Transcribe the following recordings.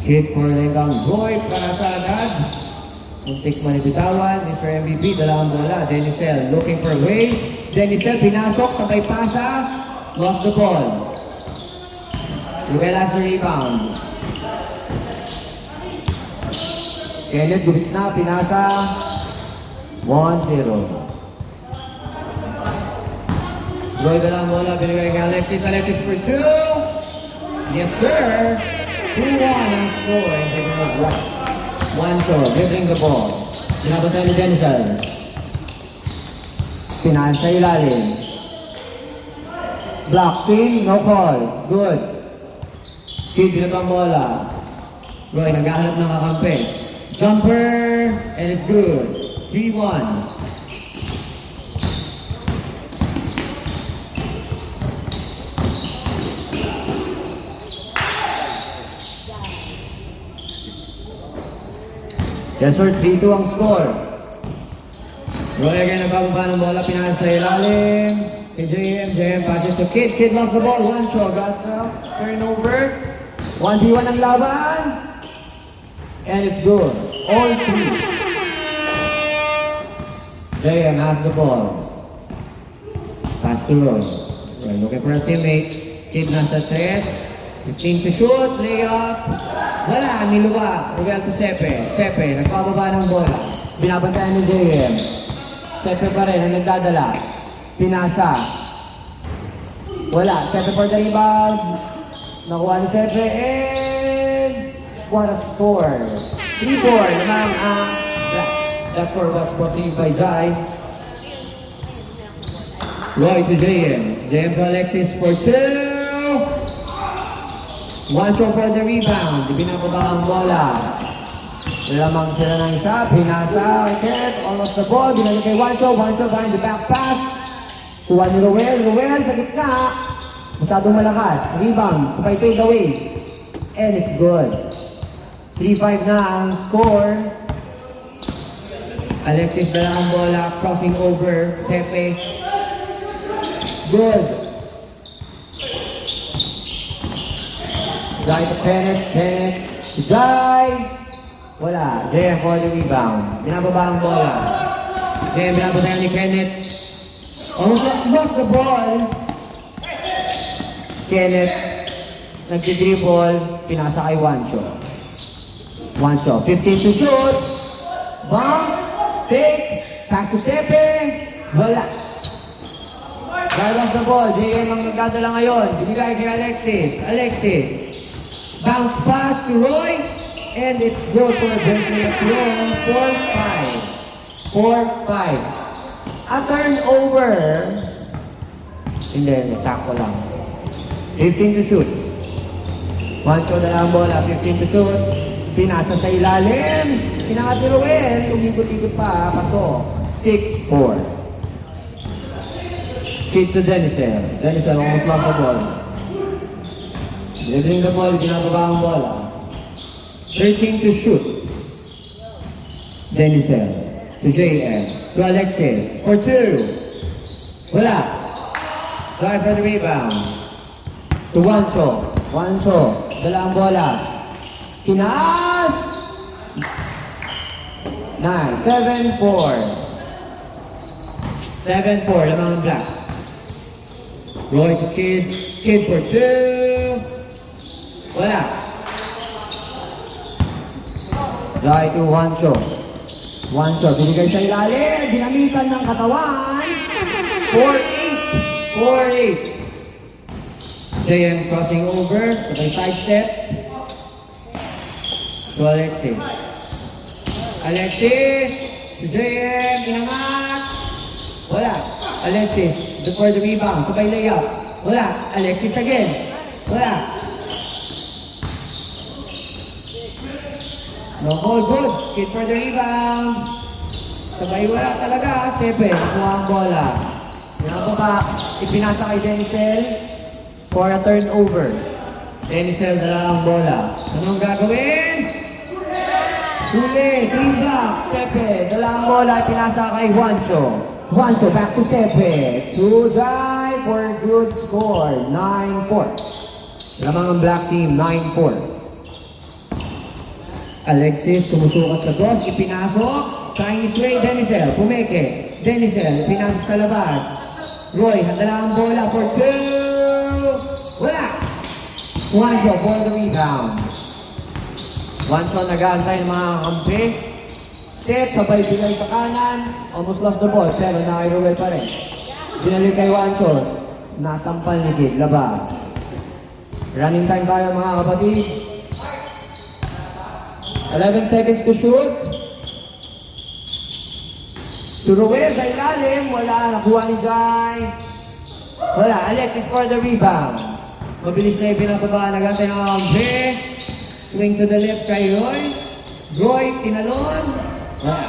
Hit for Lengang Roy para sa agad. Muntik manibitawan, Mr. MVP, dalawang bola. Denisel looking for a way. Denisel pinasok, sabay pasa. Lost the ball. Ruel has the rebound. Kenneth gumit na, pinasa. 1-0. Roy dalawang bola, binigay kay Alexis. Alexis for 2. Yes sir. 2-1 ang score. And taking a right. Juancho, dribbling the ball. Pinabatan ni Denzel. Pinahan sa ilalim. Blocking, no call. Good. Kid, binatang bola. Roy, naghahanap ng kakampi. Jumper, and it's good. 3-1. Yes sir, 3-2 ang score. Roy again, nagbababa ng bola, pinahan sa ilalim. Kay JM passes to Kid. Kid lost the ball, one shot, got up, turnover. 1v1 ang laban. And it's good. All 3. JM has the ball. Pass to Roy. Roy looking for a teammate. Kid nasa 3. 15 to shoot, layup. Wala, niluwa. Ruel to Sepe. Sepe, nagpababa ng bola. Binabantayan ni JM. Sepe pa rin, ang nagdadala. Pinasa. Wala, Sepe for the rebound. Nakuha ni Sepe and what a score. 3-4 naman ang that score was brought to you by Jai. Roy to JM. JM to Alexis for 2. Juancho for the rebound. Binababa ang bola. Lamang sila ng isa. Pinasa. Kenneth. Almost the ball. Binalik kay Juancho. Juancho behind the back pass. Tuwa ni Ruel. Ruel sa gitna. Masyadong malakas. Rebound. Sabay take away. And it's good. 3-5 na ang score. Alexis dala ang bola. Crossing over. Sepe. Good. Jai to Kenneth. Kenneth. Jai. Wala. JM for the rebound. Binababa ang bola. JM binababa ni Kenneth. Lost the ball. Kenneth. Nagdi-dribble. Pinasa kay Juancho. Juancho. 15 to shoot. Bump. Fake. Pass to Sepe. Wala. Jai lost the ball. JM ang nagdadala ngayon. Binigay kay Alexis. Alexis. Bounce pass to Roy. And it's good for a Bentley at 4-5. 4-5. A turnover. Hindi, sakto lang. 15 to shoot. Juancho na lang bola. 15 to shoot. Pinasa sa ilalim. Pinangat ni Ruel. Umikot-ikot pa. Paso. 6-4. Feed to Denisel. Denisel almost lost the ball. Dribbling the ball, ginagawa ang bola. 13 to shoot. Denisel. To JM. To Alexis. For 2. Wala. Try for the rebound. To Juancho. Juancho. Dala ang bola. Kinaas! 9. 7-4. 7-4. Lamang ang black. Roy to Kid. Kid for 2. Wala. Jai to Juancho. Juancho, binigay sa ilalim. Dinamitan ng katawan. 4-8. 4-8. JM crossing over. Sabay side step. To Alexis. Alexis. To JM. Pinangat. Wala. Alexis. For the rebound. Sabay layup. Wala. Alexis again. Wala. No ball, good. Kid for the rebound. Sabay wala talaga. Sepe, nakuha ang bola. Pinababa. Ipinasa kay Denisel for a turnover. Denisel dala ang bola. Anong gagawin? Huli. 3 block. Sepe, dala ang bola. Ipinasa kay Juancho. Juancho back to Sepe. 2 drive for a good score. 9-4. Lamang ang black team. 9-4. Alexis sumusukat sa dos, ipinasok. Chinese way, Denzel, pumeke. Denzel, ipinasok sa labas. Roy, handala ang bola for two. Wala! Juancho for the rebound. Juancho nag-aantay ng mga kampi. Set, sabay bigay sa kanan. Almost lost the ball, pero nakairuwel pa rin. Binalik kay Juancho. Nasampal ni Kid, labas. Running time tayo mga kapatid. 11 seconds to shoot. To Ruel sa ilalim, wala, nakuha ni Jai. Wala, Alexis for the rebound. Mabilis na ipinataba, nagantay ng kampi. Swing to the left kay Roy. Roy, tinalon. Wala.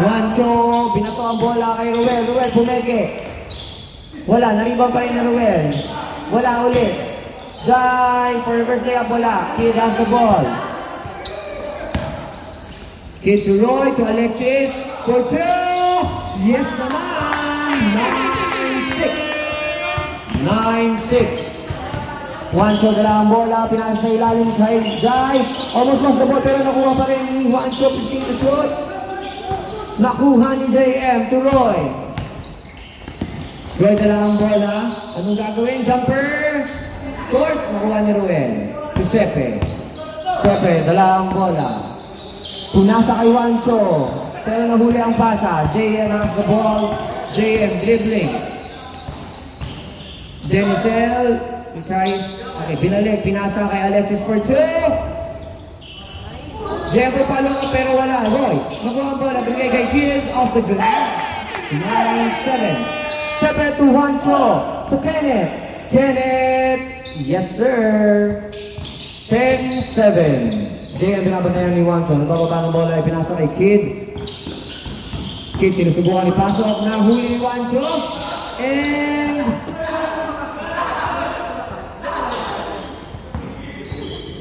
Juancho, binato ang bola kay Ruel. Ruel, pumeke. Wala, naribang pa rin na Ruel. Wala ulit. Jai for reverse layup, wala. Kid has the ball. Kid to Roy, to Alexis. For two! Yes naman! 9-6. 9-6. Juancho dala ang bola, pinasa sa ilalim kay Jai. Almost lost the ball pero nakuha pa rin ni Juancho, 15 to shoot. Nakuha ni JM to Roy. Roy dala ang bola. Anong gagawin? Jumper! Short! Nakuha ni Ruel. To Sepe. Sepe, dala ang bola. Punasa kay Juancho. Pero nahuli ang pasa. JM has the ball. JM dribbling. Denzel. Okay, binalik. Pinasa kay Alexis for two. Jeffrey palo pero wala. Roy. Nakuha ang bola. Bigay kay Kid off the glass. 9-7. Separate to Juancho. To Kenneth. Kenneth. Yes, sir. 10-7. JM binabantayan ni Juancho. Nagbababa ng bola. Pinasa kay Kid. Kid sinusubukan ni pasok. Nahuli ni Juancho. And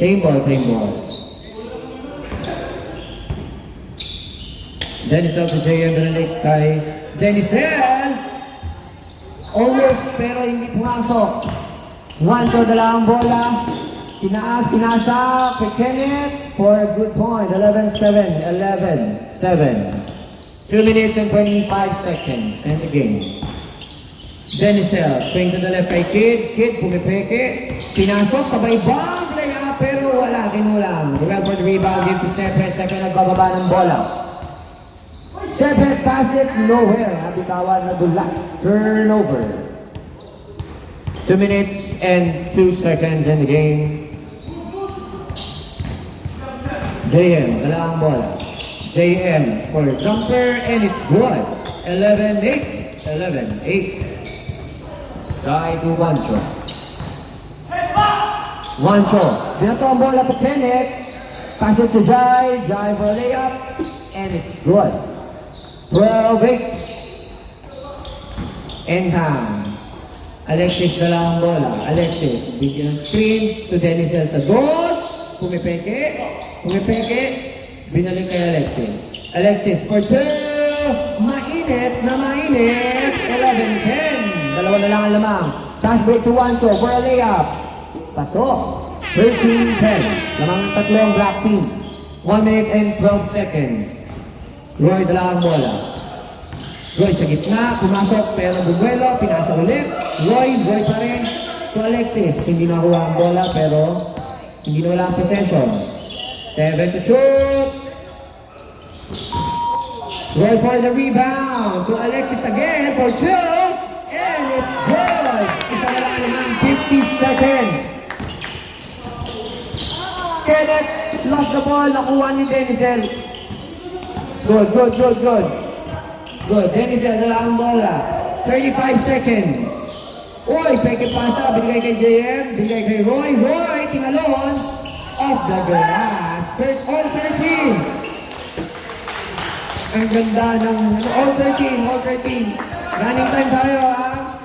same ball. Denzel to JM binalik kay Denzel. Almost pero hindi pumasok. Juancho dala ang bola. Pinasa kay Kenneth for a good point. 11-7. 11-7. 2 minutes and 25 seconds in the game. Denzel, swing to the left kay Kid. Kid, pumipeke. Pinasok, sabay bomb play up, pero wala, kinulang. Ruel for the rebound, give to Sepe. Sepe nagbababa ng bola. Sepe pass it nowhere. Nabitawan na dulas. Turnover. 2 minutes and 2 seconds in the game. JM, dala ang bola. JM for jumper and it's good. 11-8. 11-8. Jai to Juancho. Juancho. Binato ang bola to Kenneth. Pass it to Jai. Jai for a layup. And it's good. 12-8. Enham. Alexis dala ang bola. Alexis. Bigyan ng screen to Denzel sa dos. Pumipeke. Binalik kay Alexis. Alexis for two. Mainit na mainit. 11-10. Dalawa na lang ang lamang. Pass break to Juancho for a layup. Pasok. 13-10. Lamang tatlong black team. 1 minute and 12 seconds. Roy dala ang bola. Roy sa gitna. Pumasok pero bumuelo. Pinasa ulit. Roy pa rin. To Alexis. Hindi nakuha ang bola pero hindi na wala ang possession. 7 to shoot. Roy for the rebound. To Alexis again for two. And it's good. Isa na lang naman 50 seconds. Kenneth lost the ball. Nakuha ni Denzel. Good. Denzel dala ang bola. 35 seconds. Uy, peke pasa. Binigay kay JM. Binigay kay Roy. Roy, tinalon. Off the glass. All 13. Ang ganda ng all 13. Running time tayo ha.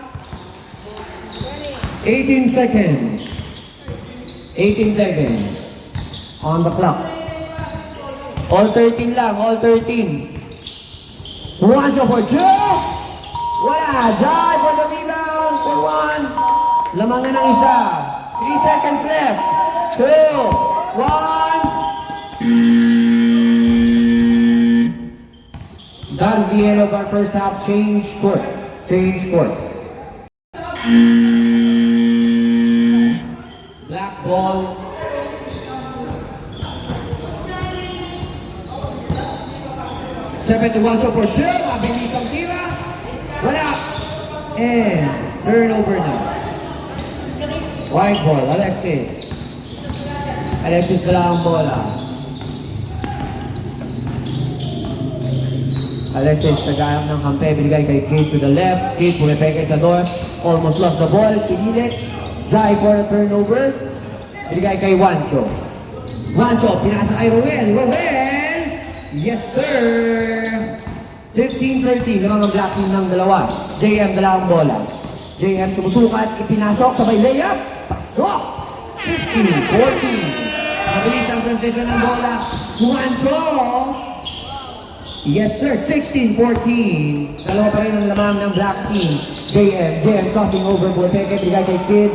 18 seconds. 18 seconds. On the clock. All 13 lang. Juancho for two. Wala. Jai for the rebound for one. Lamang na ng isa. 3 seconds left. 2, 1. That is the end of our first half. Change court. Change court. Black ball. Seven to one, so for sure, mabilis ang tira. Wala. And turnover na. White ball, Alexis. Alexis wala ang bola. Alexis tagayang ng kampe, binigay kay Kate to the left. Kate pumipeke sa north. Almost lost the ball. Pinilit. Jai for a turnover. Binigay kay Juancho. Juancho, pinasa kay Roel. Roel! Yes, sir! 15-13, lamang ang black team ng dalawa. JM, dalawang bola. JM sumusukat, ipinasok, sabay layup. Pasok! 15-14. Mabilis ang transition ng bola. Juancho! Yes, sir. 16-14. Dalawa pa rin ang lamang ng black team. JM crossing over. Buwepeke, bigay kay Kid.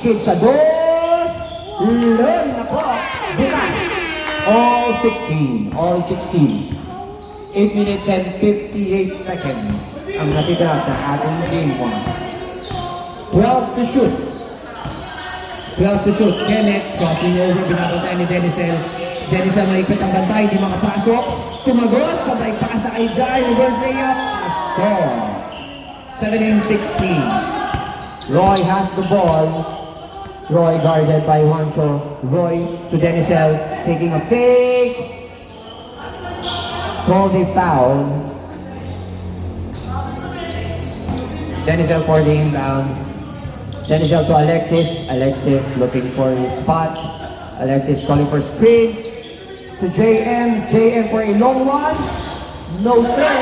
Kid sa dos. Lon na po. Bukas. All 16. All 16. 8 minutes and 58 seconds ang natitira sa ating game 1. 12 to shoot. 12 to shoot. Kenneth crossing over. Binabantay ni Dennisel. Dennisel maipit ang bantay. Hindi makapasok. Tumagos. Sabay pasa kay Jai. Reverse layup. So, 17-16. Roy has the ball. Roy guarded by Juancho. Roy to Dennisel. Taking a fake. Called a foul. Dennisel for the inbound. Dennisel to Alexis. Alexis looking for his spot. Alexis calling for screen. To JM. JM for a long one. No sir.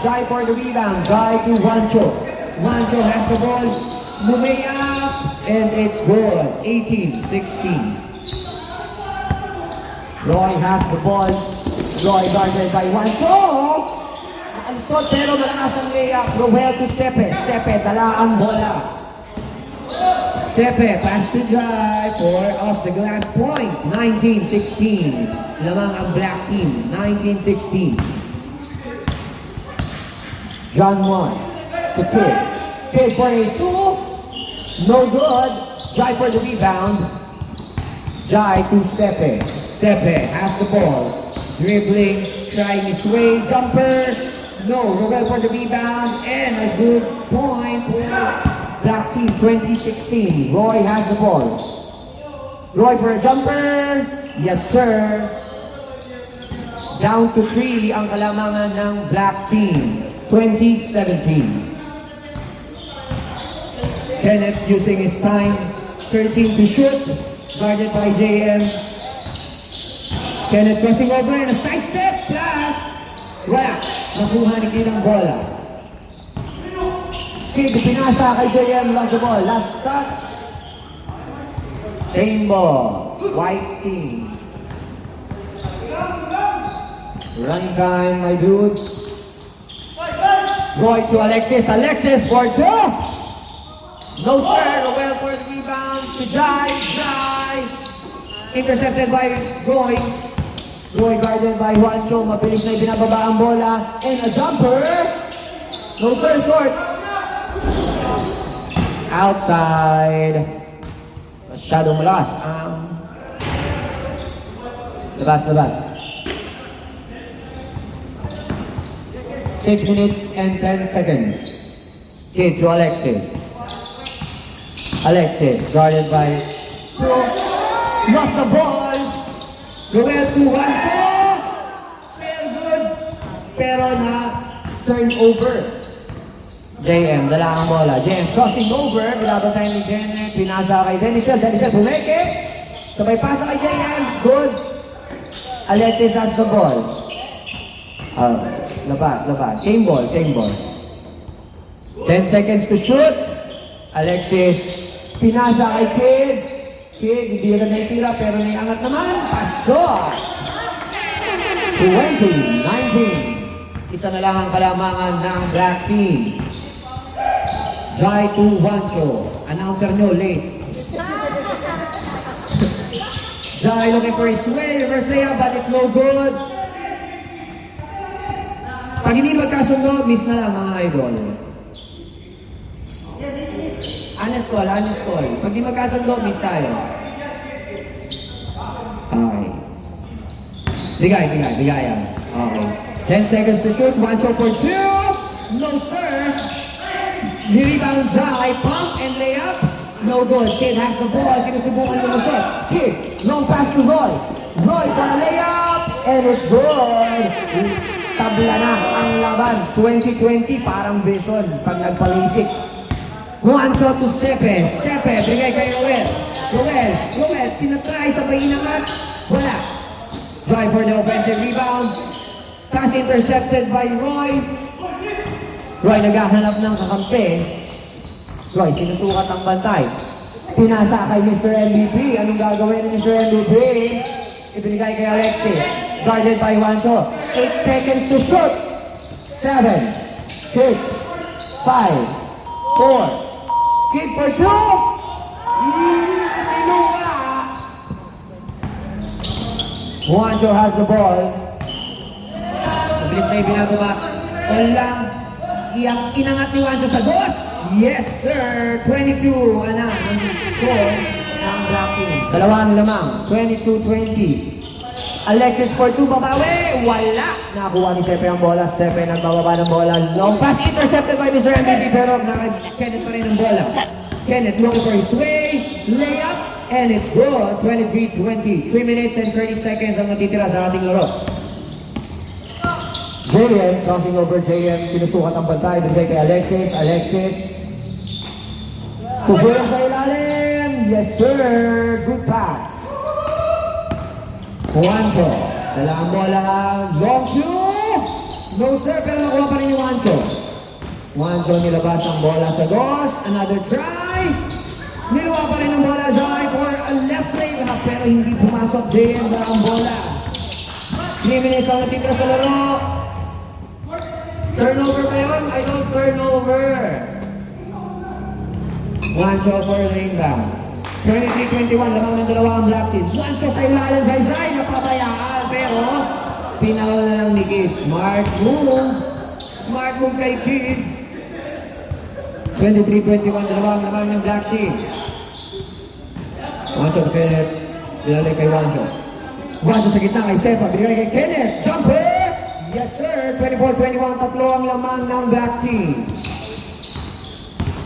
Jai for the rebound. Jai to Juancho. Juancho has the ball. Moving up. And it's good. 18-16. Roy has the ball. Roy guarded by Juancho. Nakalusot pero malakas ang layup. Roel to Sepe. Sepe, dala ang bola. Sepe, pass to Jai for off the glass point. 19-16. Lamang ang black team. 19-16. John Juan to Kid. Kid for a two. No good. Jai for the rebound. Jai to Sepe. Sepe has the ball. Dribbling, trying his way. Jumper. No. Roel for the rebound. And a good point for black team 2016. Roy has the ball. Roy for a jumper. Yes, sir. Down to 3 ang kalamangan ng black team. 2017. Kenneth using his time. 13 to shoot. Guarded by JM. Kenneth crossing over and a sidestep. Plus. Wala. Nakuha ni Kid ang bola. Kid pinasa kay JM. Lost the ball. Last touch. Same ball. White team. Running time, my dudes. Roy to Alexis. Alexis for two. No sir. Roel for the rebound. To Jai. Jai. Intercepted by Roy. Roy guarded by Juancho. Mabilis na ibinababa ang bola. And a jumper. No sir. Short. Outside. Masyadong malas. Labas. 6 minutes and 10 seconds. Kid to Alexis. Alexis guarded by lost the ball. Roel to Juancho. Still good. Pero na turnover. JM, dala ang bola. JM crossing over. Binabantay ni Janet. Pinasa kay Dennisel. Dennisel bumeke. Sabay pasa kay JM. Good. Alexis has the ball. Labas. Same ball. 10 seconds to shoot. Alexis. Pinasa kay Kid. Kid, hindi na naitira pero naiangat naman. Pasok! 20-19. Isa na lang ang kalamangan ng black team. Jai to Juancho. Announcer nyo, late. Jai looking for his way. Reverse layup, but it's no good. Pag hindi magkasundo, miss na lang mga idol. Honest call, honest call. Pag hindi magkasundo, miss tayo. Okay. Bigayan. Okay. 10 seconds to shoot. 1 shot for 2. No, sir. Rebound dry. Pump and layup. No good. Kid has the ball. Sinusubukan lumusot. Kid. Long pass to Roy. Roy for a layup. And it's good. Tabla na ang laban. 2020 parang vision pag nagpalisik. 1 shot to Sepe. Sepe. Bigay kay Roel. Roel. Sinatry. Sabay inangat. Wala. Try for the offensive rebound. Pass intercepted by Roy. Roy naghahanap ng kakampi. Roy, sinusukat ang bantay. Pinasa kay Mr. MVP. Anong gagawin ni Mr. MVP? Ibinigay kay Alexis. Guarded by Juancho. 8 seconds to shoot. 7, 6, 5, 4. Kid for 2. Juancho has the ball. Mabilis na ibinababa. All lang. Inangat ni Juancho sa dos. Yes, sir. 22. Ang score ng Black Team. Dalawang lamang. 22-20. Alexis for 2. Babawi. Wala. Nakakuha ni Sepe ang bola. Sepe nagbababa ng bola. Long pass intercepted by Mr. MVP pero Kenneth pa rin ang bola. Kenneth looking for his way. Layup. And it's good. 23-20. 3 minutes and 30 seconds ang natitira sa ating laro. JM, crossing over JM. Sinusukat ang bantay. Binigay kay Alexis. Tubuyan sa ilalim. Yes, sir. Good pass. Juancho. Dala ang bola. Long two. No, sir. Pero nakuha pa rin yung Juancho. Juancho nilabas ang bola sa dos. Another try. Niluwa pa rin ang bola. Try for a left lane. Pero hindi pumasok din ang bola. 3 minutes ang natitira sa laro. Turnover pa yun? I don't turnover. Juancho for lane down. 23-21, lamang ng dalawa ang Black Team. Juancho sa ilalim kay Jai, napabayaan. Pero, pinawal na lang ni Kid. Smart move kay Kid. 23-21, lamang ng Black Team. Juancho to Kenneth. Binalik kay Juancho. Juancho sa gitna kay Sepa. Binalik kay Kenneth. Jumper! Yes, sir. 24-21, tatlo ang laman ng Black Team.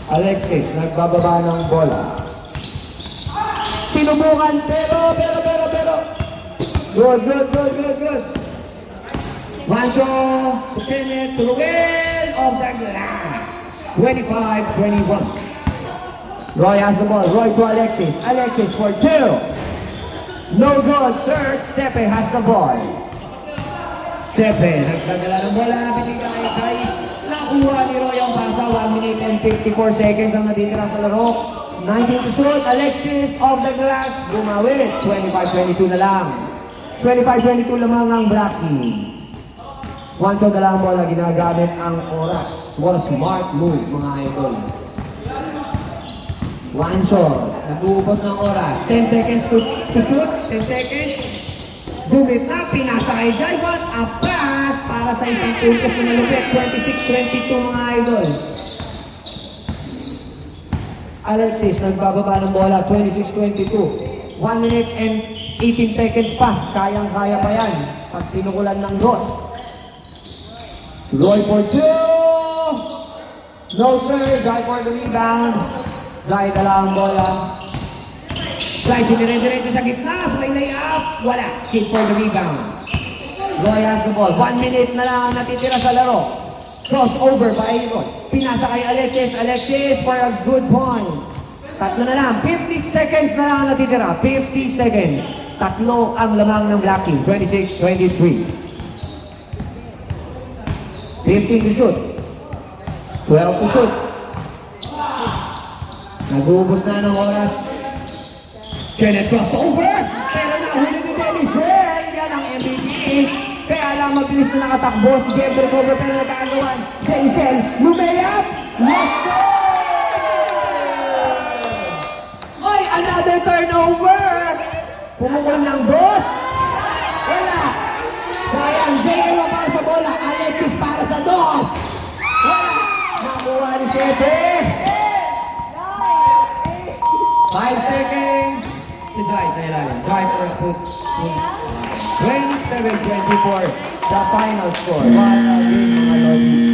Alexis, nagbababa ng bola. Sinubukan, pero. Good. Juancho to Kenneth, to Ruel of the glass. 25-21. Roy has the ball. Roy to Alexis. Alexis for 2. No good, sir. Sepe has the ball. Sepe, nagdadala ng bola. Binigay kay nakuha ni Roy ang pasa. 1 minute and 54 seconds ang natitira sa laro. 19 to shoot. Alexis of the glass. Gumawit. 25-22 na lang. 25-22 lamang ang Black Team. Juancho dala ang bola. Ginagamit ang oras. What a smart move, mga idol. Juancho, nag-uubos ng oras. 10 seconds to shoot. 10 seconds. Dumit na, pinasa kay Jai. What a pass para sa isang puntos na malupit. 26-22 mga idol. Alexis, nagbababa ng bola. 26-22. 1 minute and 18 seconds pa. Kayang-kaya pa yan. Pag pinukulan ng dos. Roy for 2. No sir, Jai for the rebound. Jai dala ang bola. Jai dinire-diretso sa gitna. May layup. Wala. Kid for the rebound. Roy has the ball. 1 minute na lang natitira sa laro. Crossover by Roy. Pinasa kay Alexis. Alexis for a good point. Tatlo na lang. 50 seconds na lang natitira. 50 seconds. Tatlo ang lamang ng Black Team. 26-23. 15 to shoot. 12 to shoot. Nag-uubos na ng oras. Kenneth crossover. Pero nahuli ni Dennis Well. Yan ang MVP. Kaya lang mabilis na nakatakbo. Si Jeffrey Cover pero nagkagawan. Dennis Well. Lumayap. Yes, sir! Oy, another turnover. Pumukul ng boss. Wala. Sayang. JM para sa bola. Alexis para sa dos. Wala. Nakuha ni Sepe. 5 seconds. Si Jai sa ilalim. Jai for a put. 27-24. The final score. What a game, mga Lodi.